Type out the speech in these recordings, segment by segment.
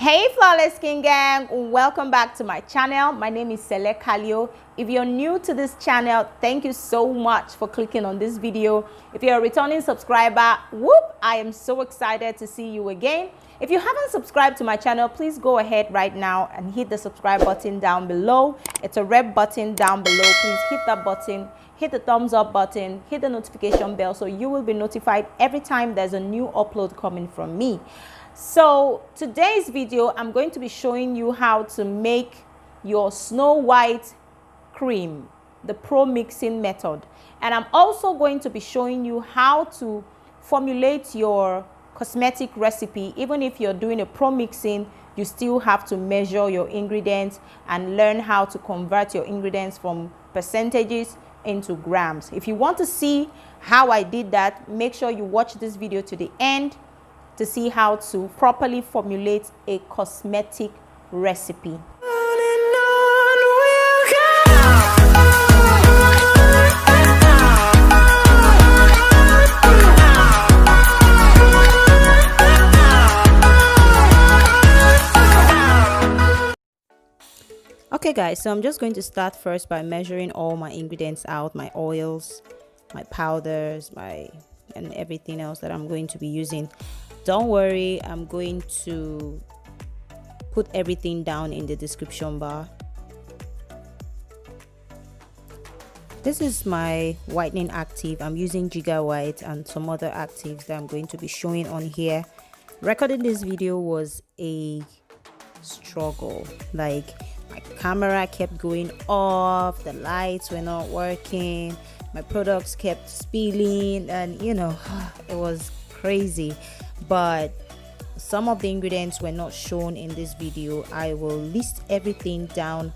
Hey flawless skin gang, welcome back to my channel. My name is Sele Kalio. If you're new to this channel, thank you so much for clicking on this video. If you're a returning subscriber, whoop, I am so excited to see you again. If you haven't subscribed to my channel, please go ahead right now and hit the subscribe button down below. It's a red button down below. Please hit that button, hit the thumbs up button, hit the notification bell so you will be notified every time there's a new upload coming from me. So today's video, I'm going to be showing you how to make your Snow White cream, the promixing method. And I'm also going to be showing you how to formulate your cosmetic recipe. Even if you're doing a promixing, you still have to measure your ingredients and learn how to convert your ingredients from percentages into grams. If you want to see how I did that, make sure you watch this video to the end to see how to properly formulate a cosmetic recipe. Okay guys, so I'm just going to start first by measuring all my ingredients out, my oils, my powders, and everything else that I'm going to be using. Don't worry, I'm going to put everything down in the description bar. This is my whitening active. I'm using Giga White and some other actives that I'm going to be showing on here. Recording this video was a struggle. Like, my camera kept going off, the lights were not working, my products kept spilling, and you know, it was crazy. But some of the ingredients were not shown in this video. I will list everything down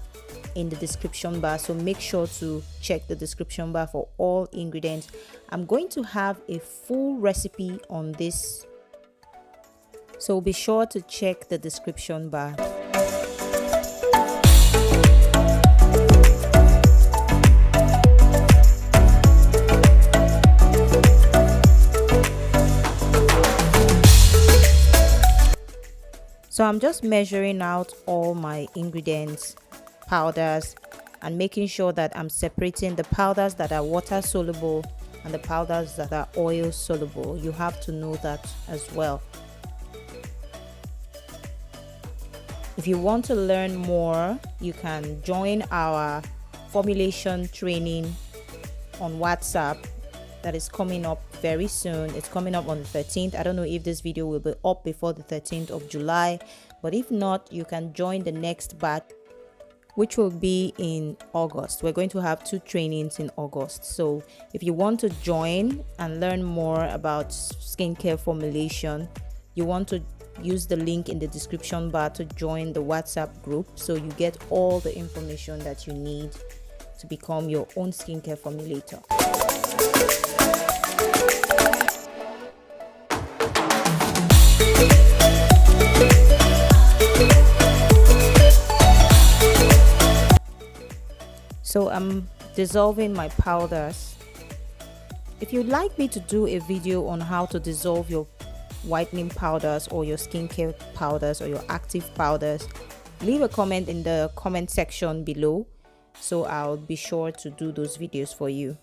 in the description bar, so make sure to check the description bar for all ingredients. I'm going to have a full recipe on this, so be sure to check the description bar. So I'm just measuring out all my ingredients, powders, and making sure that I'm separating the powders that are water soluble and the powders that are oil soluble. You have to know that as well. If you want to learn more, you can join our formulation training on WhatsApp that is coming up very soon. It's coming up on the 13th. I don't know if this video will be up before the 13th of July, but if not, you can join the next batch, which will be in August. We're going to have 2 trainings in August. So if you want to join and learn more about skincare formulation, you want to use the link in the description bar to join the WhatsApp group, so you get all the information that you need to become your own skincare formulator. So I'm dissolving my powders. If you'd like me to do a video on how to dissolve your whitening powders or your skincare powders or your active powders, leave a comment in the comment section below, so I'll be sure to do those videos for you.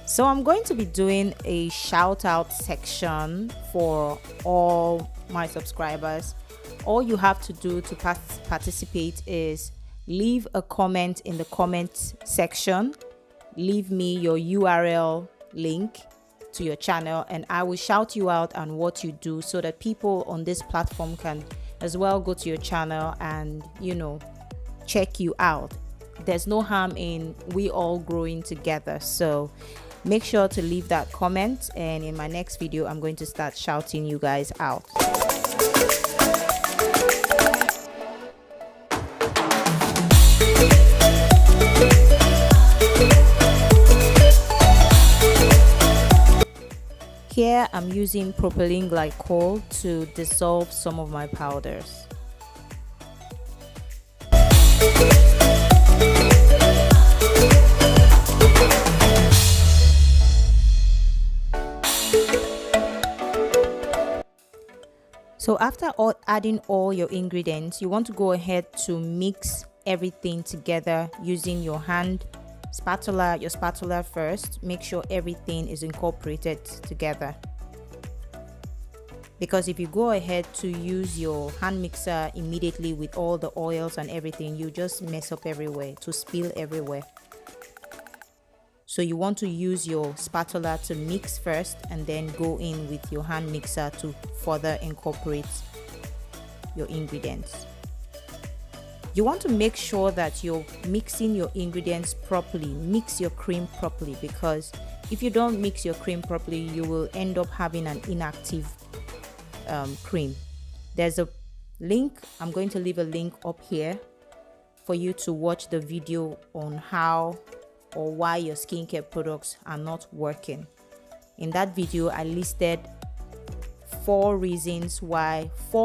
So I'm going to be doing a shout out section for all my subscribers. All you have to do to participate is leave a comment in the comment section, leave me your URL link to your channel, and I will shout you out on what you do, so that people on this platform can as well go to your channel and, you know, check you out. There's no harm in we all growing together. So Make sure to leave that comment, and in my next video I'm going to start shouting you guys out. Here I'm using propylene glycol to dissolve some of my powders. So after adding all your ingredients, you want to go ahead to mix everything together using your spatula first. Make sure everything is incorporated together, because if you go ahead to use your hand mixer immediately with all the oils and everything, you just mess up everywhere, to spill everywhere. So you want to use your spatula to mix first and then go in with your hand mixer to further incorporate your ingredients. You want to make sure that you're mixing your ingredients properly. Mix your cream properly, because if you don't mix your cream properly, you will end up having an inactive cream. There's a link, I'm going to leave a link up here for you to watch the video on how or why your skincare products are not working. In that video I listed 5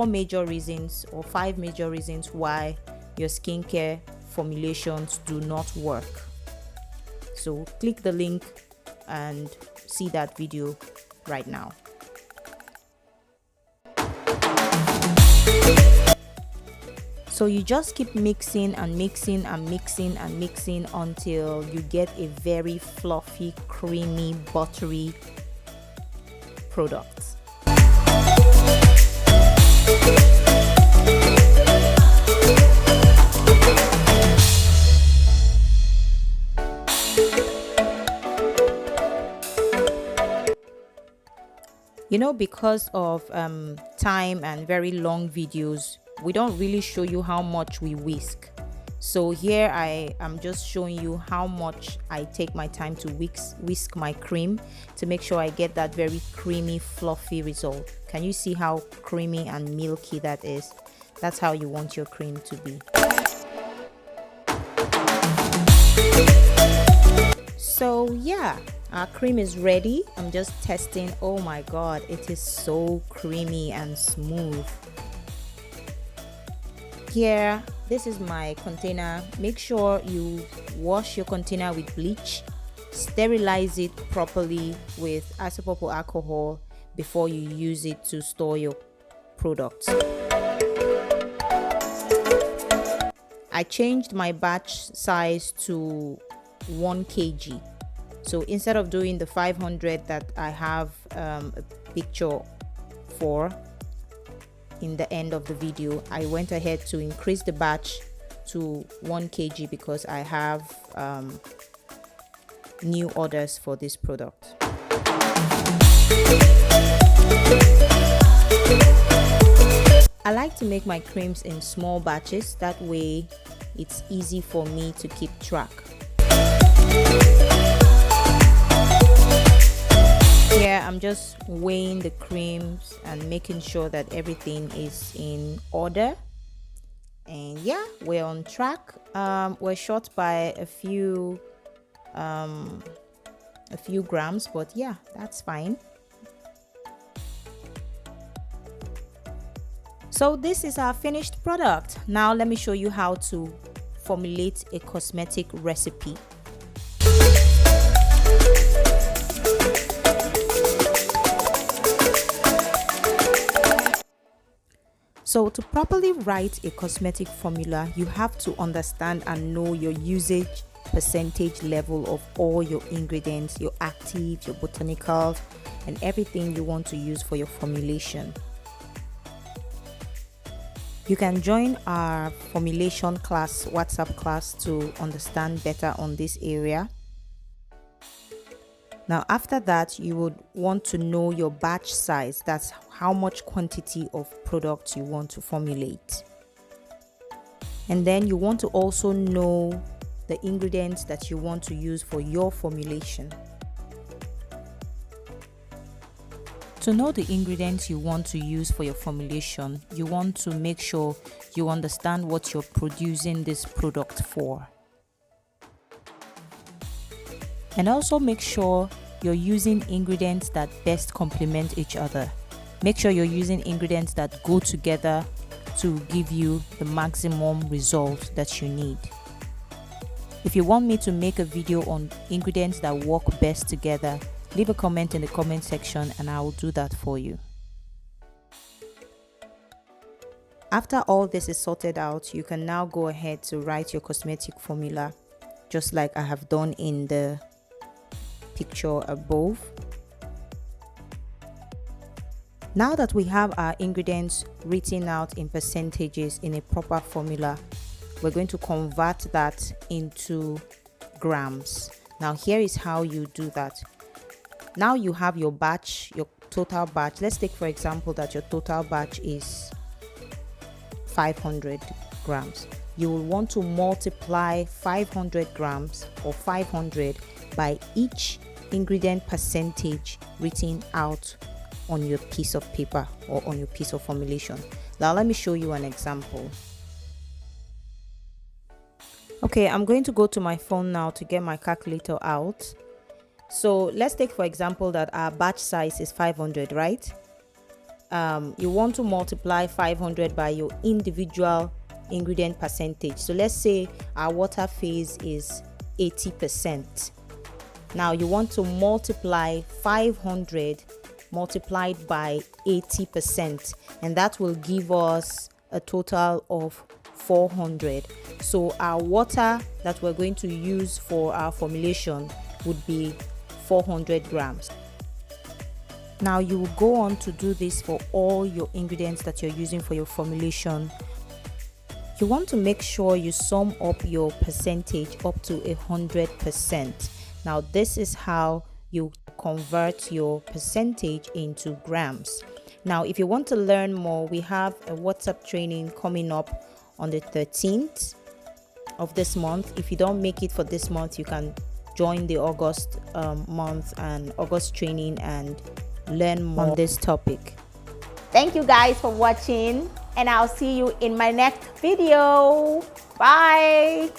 major reasons why your skincare formulations do not work. So click the link and see that video right now. So you just keep mixing and mixing and mixing and mixing until you get a very fluffy, creamy, buttery product. You know, because of time and very long videos, we don't really show you how much we whisk. So here I am just showing you how much I take my time to whisk my cream to make sure I get that very creamy, fluffy result. Can you see how creamy and milky that is? That's how you want your cream to be. So yeah, our cream is ready. I'm just testing. Oh my god, it is so creamy and smooth. Here, this is my container. Make sure you wash your container with bleach, sterilize it properly with isopropyl alcohol before you use it to store your products. I changed my batch size to 1 kg. So instead of doing the 500 that I have a picture for in the end of the video, I went ahead to increase the batch to 1 kg because I have new orders for this product. I like to make my creams in small batches, that way it's easy for me to keep track. Here I'm just weighing the creams and making sure that everything is in order, and yeah, we're on track. We're short by a few grams, but yeah, that's fine. So this is our finished product. Now let me show you how to formulate a cosmetic recipe. So to properly write a cosmetic formula, you have to understand and know your usage percentage level of all your ingredients, your actives, your botanicals, and everything you want to use for your formulation. You can join our formulation class, WhatsApp class, to understand better on this area. Now after that, you would want to know your batch size. That's how much quantity of product you want to formulate. And then you want to also know the ingredients that you want to use for your formulation. To know the ingredients you want to use for your formulation, you want to make sure you understand what you're producing this product for. And also make sure you're using ingredients that best complement each other. Make sure you're using ingredients that go together to give you the maximum result that you need. If you want me to make a video on ingredients that work best together, leave a comment in the comment section and I will do that for you. After all this is sorted out, you can now go ahead to write your cosmetic formula, just like I have done in the picture above. Now that we have our ingredients written out in percentages in a proper formula, we're going to convert that into grams. Now here is how you do that. Now you have your batch, your total batch. Let's take for example that your total batch is 500 grams. You will want to multiply 500 grams or 500 by each ingredient percentage written out on your piece of paper or on your piece of formulation. Now let me show you an example. Okay, I'm going to go to my phone now to get my calculator out. So let's take for example that our batch size is 500, right? You want to multiply 500 by your individual ingredient percentage. So let's say our water phase is 80%. Now you want to multiply 500 multiplied by 80%, and that will give us a total of 400. So our water that we're going to use for our formulation would be 400 grams. Now you will go on to do this for all your ingredients that you're using for your formulation. You want to make sure you sum up your percentage up to 100%. Now this is how you convert your percentage into grams. Now if you want to learn more, we have a WhatsApp training coming up on the 13th of this month. If you don't make it for this month, you can join the August month and August training and learn more on this topic. Thank you guys for watching, and I'll see you in my next video. Bye.